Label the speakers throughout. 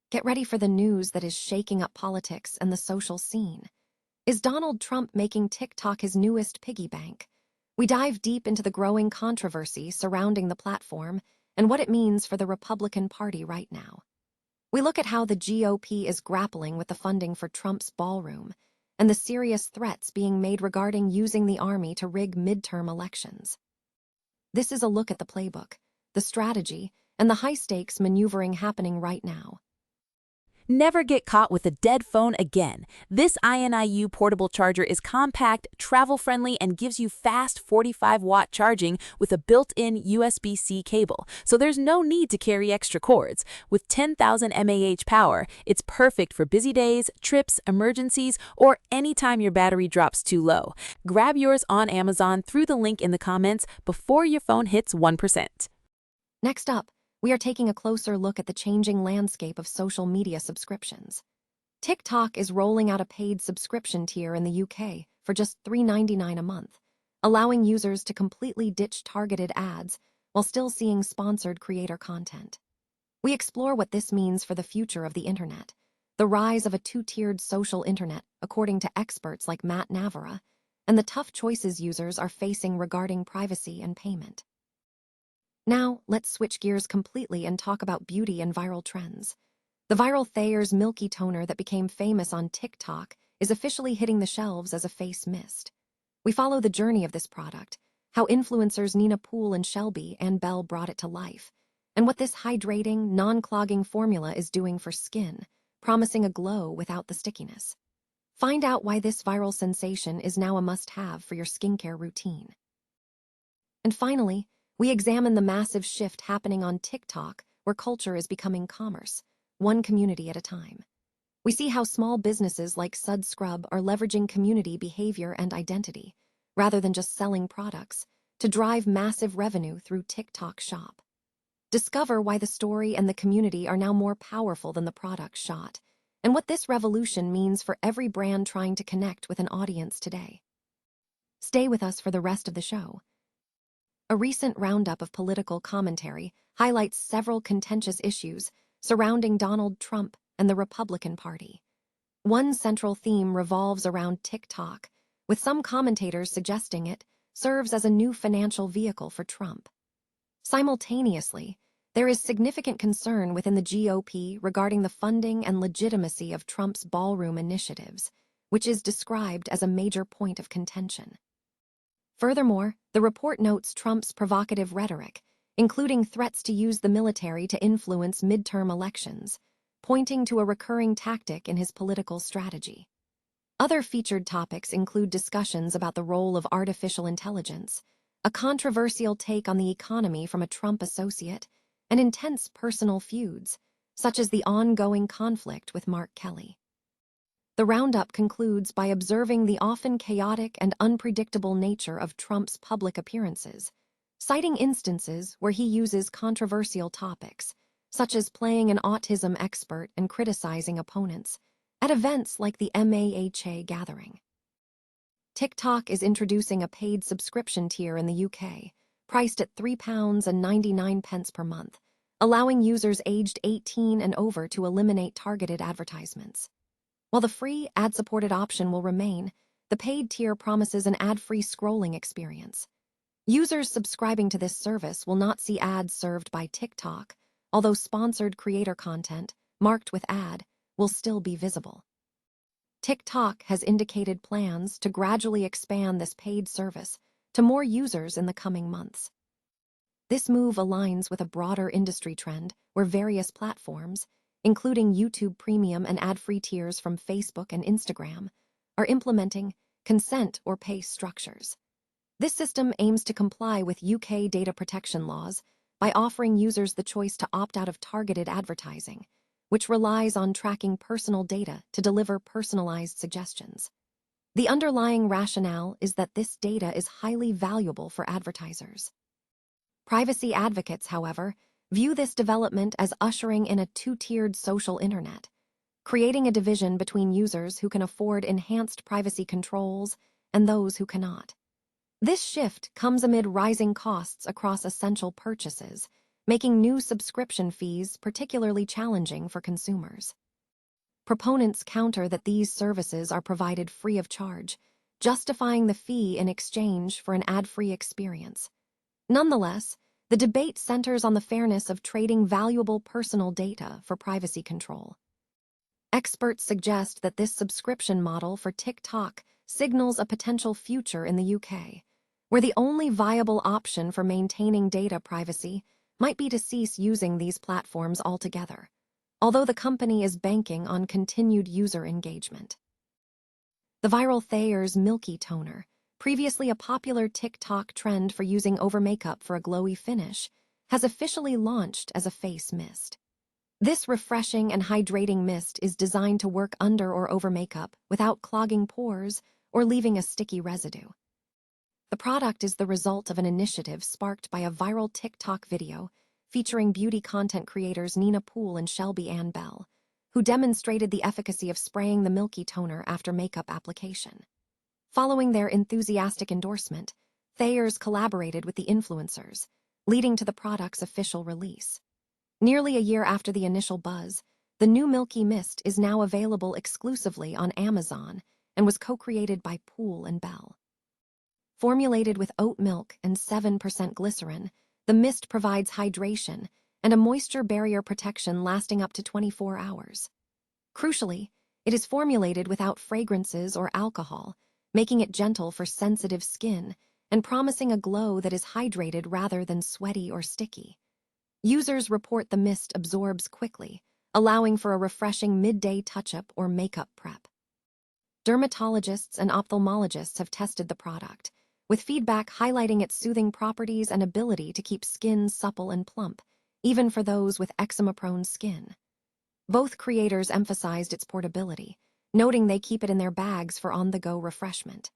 Speaker 1: Get ready for the news that is shaking up politics and the social scene. Is Donald Trump making TikTok his newest piggy bank? We dive deep into the growing controversy surrounding the platform and what it means for the Republican Party right now. We look at how the GOP is grappling with the funding for Trump's ballroom and the serious threats being made regarding using the army to rig midterm elections. This is a look at the playbook, the strategy, and the high-stakes maneuvering happening right now.
Speaker 2: Never get caught with a dead phone again. This INIU portable charger is compact, travel-friendly, and gives you fast 45-watt charging with a built-in USB-C cable, so there's no need to carry extra cords. With 10,000 mAh power, it's perfect for busy days, trips, emergencies, or anytime your battery drops too low. Grab yours on Amazon through the link in the comments before your phone hits 1%.
Speaker 1: Next up, we are taking a closer look at the changing landscape of social media subscriptions. TikTok is rolling out a paid subscription tier in the UK for just $3.99 a month, allowing users to completely ditch targeted ads while still seeing sponsored creator content. We explore what this means for the future of the internet, the rise of a two-tiered social internet, according to experts like Matt Navarra, and the tough choices users are facing regarding privacy and payment. Now, let's switch gears completely and talk about beauty and viral trends. The viral Thayer's Milky Toner that became famous on TikTok is officially hitting the shelves as a face mist. We follow the journey of this product, how influencers Nina Poole and Shelby and Belle brought it to life, and what this hydrating, non-clogging formula is doing for skin, promising a glow without the stickiness. Find out why this viral sensation is now a must-have for your skincare routine. And finally, we examine the massive shift happening on TikTok, where culture is becoming commerce, one community at a time. We see how small businesses like Sud Scrub are leveraging community behavior and identity, rather than just selling products, to drive massive revenue through TikTok Shop. Discover why the story and the community are now more powerful than the product shot, and what this revolution means for every brand trying to connect with an audience today. Stay with us for the rest of the show. A recent roundup of political commentary highlights several contentious issues surrounding Donald Trump and the Republican Party. One central theme revolves around TikTok, with some commentators suggesting it serves as a new financial vehicle for Trump. Simultaneously, there is significant concern within the GOP regarding the funding and legitimacy of Trump's ballroom initiatives, which is described as a major point of contention. Furthermore, the report notes Trump's provocative rhetoric, including threats to use the military to influence midterm elections, pointing to a recurring tactic in his political strategy. Other featured topics include discussions about the role of artificial intelligence, a controversial take on the economy from a Trump associate, and intense personal feuds, such as the ongoing conflict with Mark Kelly. The roundup concludes by observing the often chaotic and unpredictable nature of Trump's public appearances, citing instances where he uses controversial topics, such as playing an autism expert and criticizing opponents, at events like the MAHA gathering. TikTok is introducing a paid subscription tier in the UK, priced at £3.99 per month, allowing users aged 18 and over to eliminate targeted advertisements. While the free, ad-supported option will remain, the paid tier promises an ad-free scrolling experience. Users subscribing to this service will not see ads served by TikTok, although sponsored creator content, marked with ad, will still be visible. TikTok has indicated plans to gradually expand this paid service to more users in the coming months. This move aligns with a broader industry trend where various platforms, including YouTube Premium and ad-free tiers from Facebook and Instagram, are implementing consent or pay structures. This system aims to comply with UK data protection laws by offering users the choice to opt out of targeted advertising, which relies on tracking personal data to deliver personalized suggestions. The underlying rationale is that this data is highly valuable for advertisers. Privacy advocates, however, view this development as ushering in a two-tiered social internet, creating a division between users who can afford enhanced privacy controls and those who cannot. This shift comes amid rising costs across essential purchases, making new subscription fees particularly challenging for consumers. Proponents counter that these services are provided free of charge, justifying the fee in exchange for an ad-free experience. Nonetheless, the debate centers on the fairness of trading valuable personal data for privacy control. Experts suggest that this subscription model for TikTok signals a potential future in the UK, where the only viable option for maintaining data privacy might be to cease using these platforms altogether, although the company is banking on continued user engagement. The viral Thayer's Milky Toner, previously a popular TikTok trend for using over makeup for a glowy finish, has officially launched as a face mist. This refreshing and hydrating mist is designed to work under or over makeup without clogging pores or leaving a sticky residue. The product is the result of an initiative sparked by a viral TikTok video featuring beauty content creators Nina Poole and Shelby Ann Bell, who demonstrated the efficacy of spraying the Milky Toner after makeup application. Following their enthusiastic endorsement, Thayer's collaborated with the influencers, leading to the product's official release. Nearly a year after the initial buzz, the new Milky Mist is now available exclusively on Amazon and was co-created by Poole and Bell. Formulated with oat milk and 7% glycerin, the mist provides hydration and a moisture barrier protection lasting up to 24 hours. Crucially, it is formulated without fragrances or alcohol, making it gentle for sensitive skin and promising a glow that is hydrated rather than sweaty or sticky. Users report the mist absorbs quickly, allowing for a refreshing midday touch-up or makeup prep. Dermatologists and ophthalmologists have tested the product, with feedback highlighting its soothing properties and ability to keep skin supple and plump, even for those with eczema-prone skin. Both creators emphasized its portability, noting they keep it in their bags for on-the-go refreshment.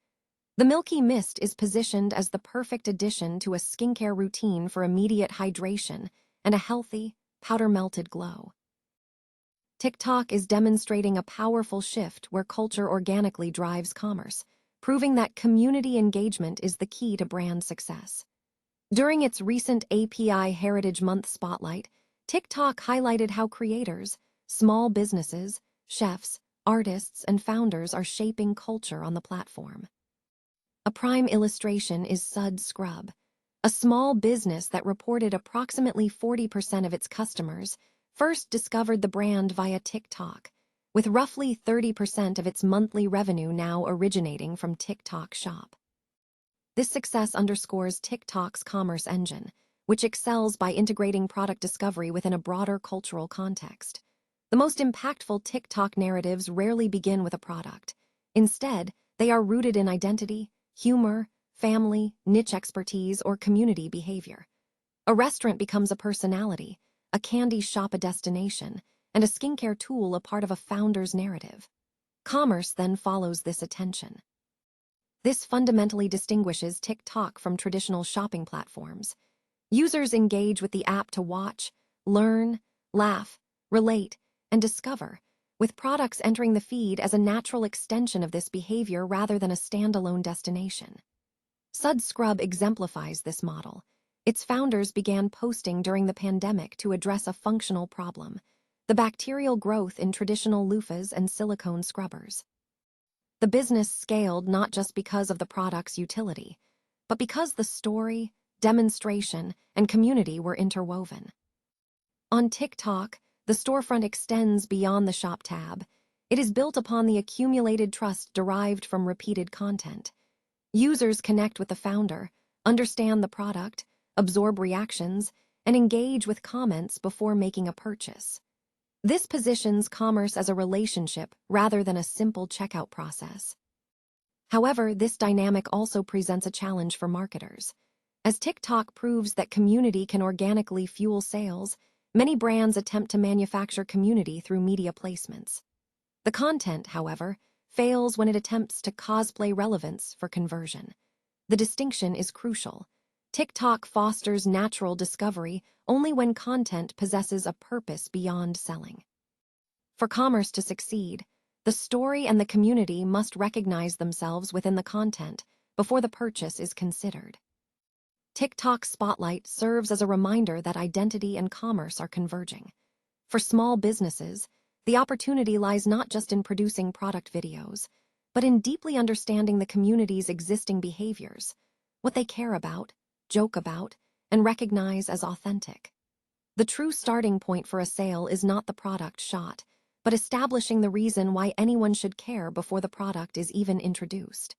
Speaker 1: The Milky Mist is positioned as the perfect addition to a skincare routine for immediate hydration and a healthy, powder-melted glow. TikTok is demonstrating a powerful shift where culture organically drives commerce, proving that community engagement is the key to brand success. During its recent API Heritage Month spotlight, TikTok highlighted how creators, small businesses, chefs, artists, and founders are shaping culture on the platform. A prime illustration is Sud Scrub, a small business that reported approximately 40% of its customers first discovered the brand via TikTok, with roughly 30% of its monthly revenue now originating from TikTok Shop. This success underscores TikTok's commerce engine, which excels by integrating product discovery within a broader cultural context. The most impactful TikTok narratives rarely begin with a product. Instead, they are rooted in identity, humor, family, niche expertise, or community behavior. A restaurant becomes a personality, a candy shop a destination, and a skincare tool a part of a founder's narrative. Commerce then follows this attention. This fundamentally distinguishes TikTok from traditional shopping platforms. Users engage with the app to watch, learn, laugh, relate, and discover, with products entering the feed as a natural extension of this behavior rather than a standalone destination. Sud Scrub exemplifies this model. Its founders began posting during the pandemic to address a functional problem: the bacterial growth in traditional loofahs and silicone scrubbers. The business scaled not just because of the product's utility, but because the story, demonstration, and community were interwoven. On TikTok, the storefront extends beyond the Shop tab. It is built upon the accumulated trust derived from repeated content. Users connect with the founder, understand the product, absorb reactions, and engage with comments before making a purchase. This positions commerce as a relationship rather than a simple checkout process. However, this dynamic also presents a challenge for marketers. As TikTok proves that community can organically fuel sales, many brands attempt to manufacture community through media placements. The content, however, fails when it attempts to cosplay relevance for conversion. The distinction is crucial. TikTok fosters natural discovery only when content possesses a purpose beyond selling. For commerce to succeed, the story and the community must recognize themselves within the content before the purchase is considered. TikTok Spotlight serves as a reminder that identity and commerce are converging. For small businesses, the opportunity lies not just in producing product videos, but in deeply understanding the community's existing behaviors, what they care about, joke about, and recognize as authentic. The true starting point for a sale is not the product shot, but establishing the reason why anyone should care before the product is even introduced.